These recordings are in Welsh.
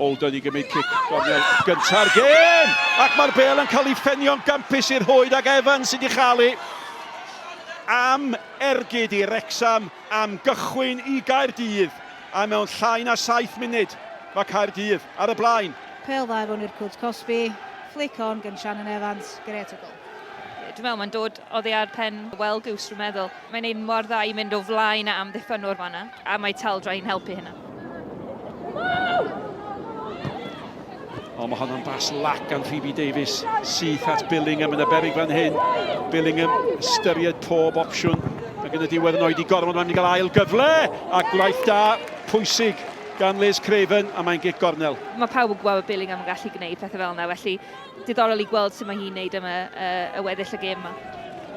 Oldon i gymryd cic gornel gynta'r gêm! Ac mae'r bêl yn cael ei ffenio'n gampus i'r hwyd ac Evans sydd wedi chael am ergyd i Wrecsam, am gychwyn i Caerdydd. A mewn llai na 7 munud, mae Caerdydd ar y blaen. Pêl dda fewn i'r cwrt Cosby, flick on gan Shannon Evans, great o gol. Dwi'n meddwl mae'n dod oddi ar pen wel gwrs rwy'n meddwl. Mae'n neud mor dda i mynd o flaen a amddiffynwr fan'na, a mae taldrai'n helpu hynna. O, mae hwnna'n bas lac gan Phoebe Davies, syth at Billingham yn y berig fan hyn. Billingham ystyried pob opsiwn. Ac yn y diwedd yn oed i gormod, mae'n mynd i gael ail gyfle. A gwaith da, pwysig gan Liz Craven, a mae'n gic gornel. Mae pawb yn gweld Billingham yn gallu gwneud pethau fel yna, felly diddorol i gweld sut mae hi'n neud am y weddill y gêm yma.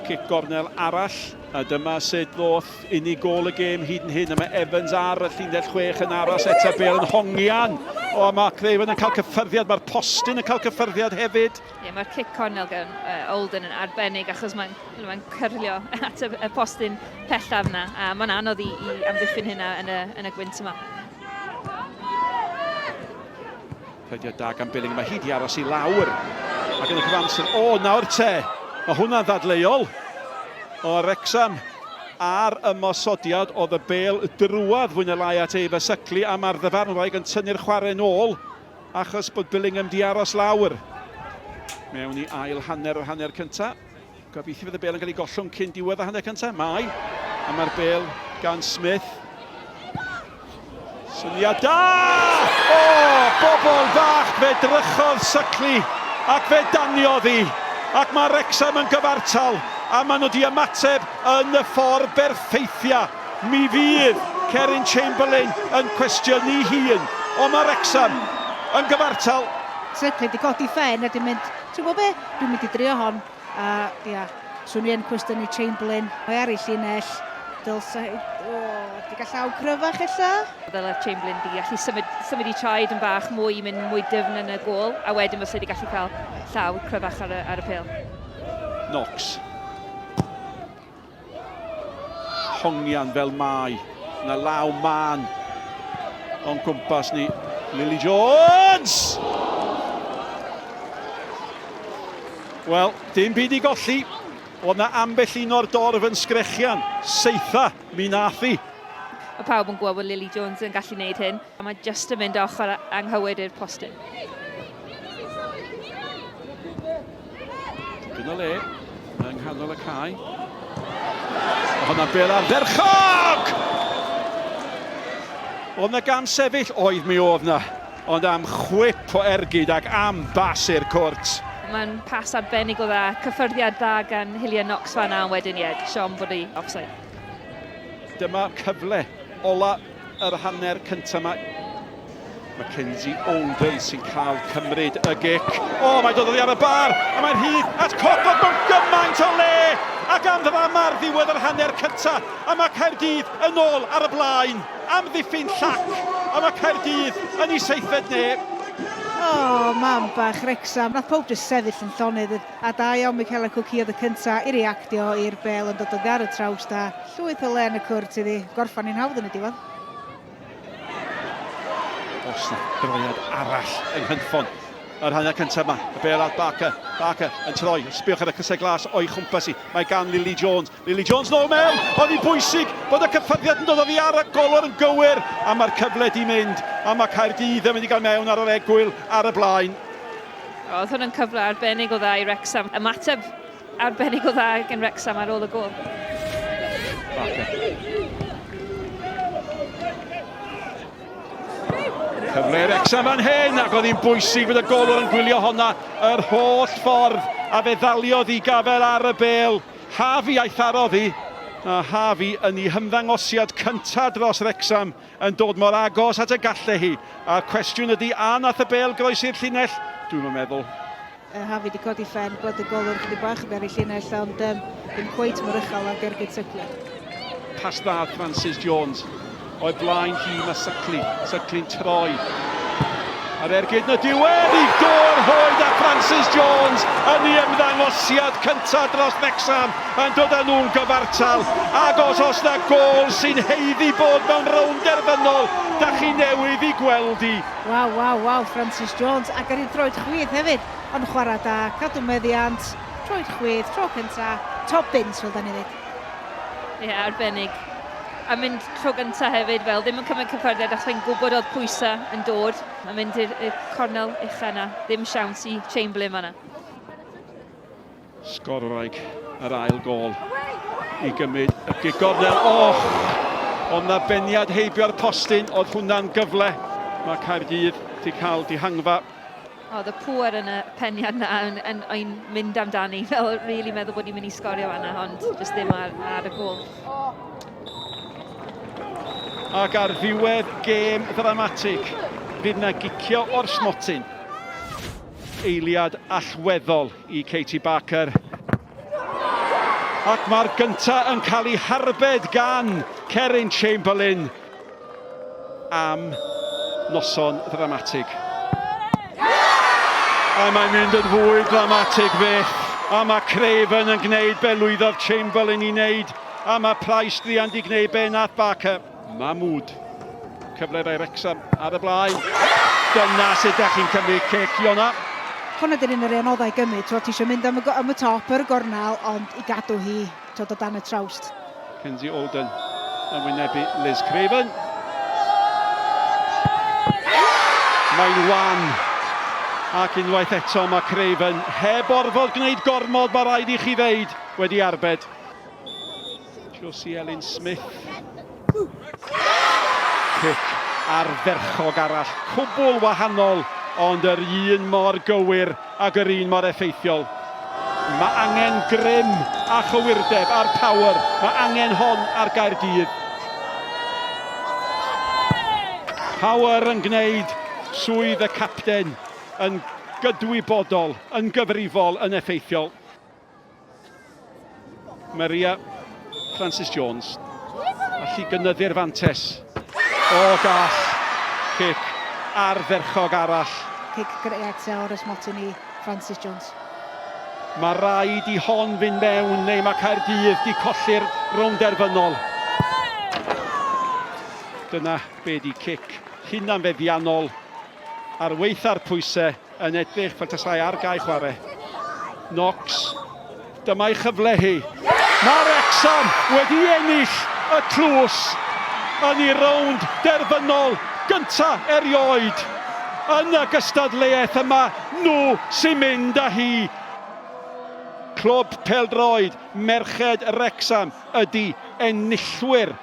Cic gornel arall, a dyma sut ddoth unig gol y gêm hyd yn hyn. A mae Evans ar y llinell 6 yn aros eto bêl yn hongian. O, mae Craven yn cael cyffyrddiad, mae'r postyn yn cael cyffyrddiad hefyd. Ie, mae'r cic cornel gan Oldon yn arbennig achos mae'n cyrlio at y postyn pellaf yna. A mae'n anodd i amddiffyn hynna yn y gwynt yma. Pediad da gan Billingham, mae hi di aros i lawr. Ac yn y cyfamser, o, nawr te. Mae hwnna'n ddadleuol o Wrecsam ar ymosodiad oedd y bêl drwad fwy na lai at Eva Suckley a mae'r ddyfarn wraig yn tynnu'r chwarae nôl achos bod Billingham di aros lawr. Mewn i ail hanner o'r hanner cyntaf. Gobeithio fydd y bêl yn cael ei gollwng cyn diwedd y hanner cyntaf. Mae. A mae'r bêl gan Smith. Syniad da! O, bobl fach fe drychodd Suckley ac fe daniodd hi. Ac mae Wrecsam yn gyfartal a maen nhw wedi ymateb yn y ffordd berffeithia. Mi fydd Cerin Chamberlain yn cwestiynu hun. O mae Wrecsam yn gyfartal. Suckley wedi codi ffen a wedi mynd, ti'n gwybod be? Dwi'n mynd i drio hon. A ia, swn i'n cwestiynu Chamberlain. Mae ar ei llinell. Dylsa, di gael llaw cryfach ella? Ddylai Chamberlain di gallu symud i traed yn bach mwy i mynd mwy dyfn yn y gôl, a wedyn fysa di gallu cael llaw cryfach ar y pêl. Knox. Hongian fel mai. Na law man. O'n cwmpas ni. Lily Jones! Wel, dim byd i golli. Oedd na ambell un o'r dorf yn sgrechian. Seitha, mi nath hi. Mae pawb yn gweld bod Lily Jones yn gallu gwneud hyn, a mae just yn mynd ochr anghywir i'r postyn. Dyn o le, yng nghanol y cae. Hwna'n bêl ar ferchog! Oedd na gam sefyll, oedd mi oedd na. Ond am chwip o ergyd ac am bas i'r cwrt. Mae'n pas arbennig o dda, cyffyrddiad da gan Hillia Knox fan'na, wedyn ie, Siom bod i offside. Dyma cyfle ola yr hanner cyntaf yma. Mackenzie Oldon sy'n cael cymryd y gic. O, mae'n dod oddi ar y bar, a mae'n hyd at copod mewn gymaint o le. Ac am ddyfam ar ddiwedd yr hanner cyntaf. A mae Caerdydd yn ôl ar y blaen. Am ddiffyn llac. A mae Caerdydd yn ei seithfed neb. O, mam bach Wrecsam. Nath pob jyst sefyll yn llonydd. A da iawn Michaela Cookie oedd y cyntaf i reactio i'r bêl yn dod o gar y traws da. Llwyth o le yn y cwrt iddi. Gorffan i'n hawdd yn y diwedd. Os na gyfleoedd arall yng Nghyntffon. Yr hanner cyntaf yma, y bêl at Barker. Barker yn troi, sbiwch ar y cysau glas o'i chwmpas i. Mae gan Lily Jones. Lily Jones nôl mewn, ond hi'n bwysig bod y cyffyrddiad yn dod oddi ar y golwr yn gywir. A mae'r cyfle di mynd, a mae Caerdydd yn mynd i gael mewn ar yr egwyl ar y blaen. Oedd hwn yn cyfle arbennig o dda i Wrecsam. Ymateb arbennig o dda gen Wrecsam ar ôl y gôl. Barker. Cyfle Wrecsam fan hyn, ac oedd hi'n bwysig bod y golwr yn gwylio honna yr holl ffordd, a fe ddaliodd i gafel ar y bêl. Hafi aeth arodd hi, a Hafi yn ei hymddangosiad cyntaf dros Wrecsam yn dod mor agos at y galle hi. A'r cwestiwn ydy, a nath y bêl groesi'r llinell? Dwi'm yn meddwl. Hafi wedi codi ffen, gweld y golwr chydig bach yn ei llinell, ond ddim cweit mor uchel ag ergyd Suckley. Pas dda Francis Jones. O'i blaen hi mae Suckley. Suckley'n troi. Ar ergyd yn y diwedd i dor hoed a Francis Jones yn ei ymddangosiad cyntaf dros Wrexham yn dod â nhw'n gyfartal. Ac os na gol sy'n heiddi bod mewn rownd derfynol, da chi newydd i gweld i. Waw, Francis Jones. Ac ar ei droed chwydd hefyd, ond chwarae da, cadw meddiant, droed chwydd, tro cyntaf, top bins fel da ni ddweud. Ie, arbennig. A mynd tro gyntaf hefyd fel, ddim yn cymryd cyffyrddiad achos fe'n gwybod oedd pwysau yn dod. A mynd i'r cornel ucha yna, ddim siawns i Chamberlain fan'na. Sgorwraig yr ail gol i gymryd y gornel. Ond na beniad heibio'r postyn, oedd hwnna'n gyfle. Mae Caerdydd wedi cael dihangfa. Oedd y pŵer yn y peniad yna yn mynd amdani, fel really meddwl bod i'n mynd i sgorio fan'na, ond jyst ddim ar y gol. Ac ar ddiwedd gêm ddramatig, fydd na gicio o'r smotyn. Eiliad allweddol i Katie Barker. Ac mae'r gyntaf yn cael ei harbed gan Cerin Chamberlain am noson ddramatig. A mae'n mynd yn fwy dramatig beth. A mae Craven yn gwneud be lwyddodd Chamberlain i wneud. A mae Price drian di gwneud be nath Barker. Mahmood. Cyfle rai Wrexham ar y blaen. Dyna sut ydych chi'n cymryd cic, Iona. Hwna dyn ni'n yr anoddau gymryd, tro ti eisiau mynd am y top yr gornel, ond i gadw hi tod o dan y trawst. Kenzie Olden yn wynebu Liz Craven. Mae'n wan. Ac unwaith eto mae Craven, heb orfod gwneud gormod mae rhaid i chi ddeud, wedi arbed. Josie Elin Smith. Cic arferchog arall, cwbl wahanol, ond yr un mor gywir ac yr un mor effeithiol. Mae angen grym a chywirdeb a'r power, mae angen hon ar Gaerdydd. Power yn gwneud swydd y capten yn gydwybodol, yn gyfrifol, yn effeithiol. Maria Francis Jones. Allu gynyddu'r fantes. Gall. Cic arferchog arall. Cic great o'r smotyn i Francis Jones. Mae rhaid i hon fynd mewn neu mae Caerdydd di colli'r rownd derfynol. Dyna be di cic hunanfeddiannol ar weitha'r pwysau yn edrych fel tasau ar gael chwarae. Knox, dyma'i cyfle hi. Mae Wrexham wedi ennill y tlws yn ei rownd derfynol gyntaf erioed. Yn y gystadleuaeth yma, nhw sy'n mynd â hi. Clwb pêl-droed merched Wrexham ydy enillwyr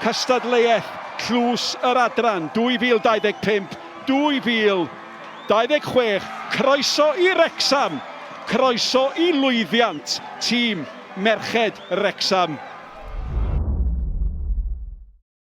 cystadleuaeth tlws yr adran 2025, 2026. Croeso i Wrexham, croeso i lwyddiant tîm merched Wrexham.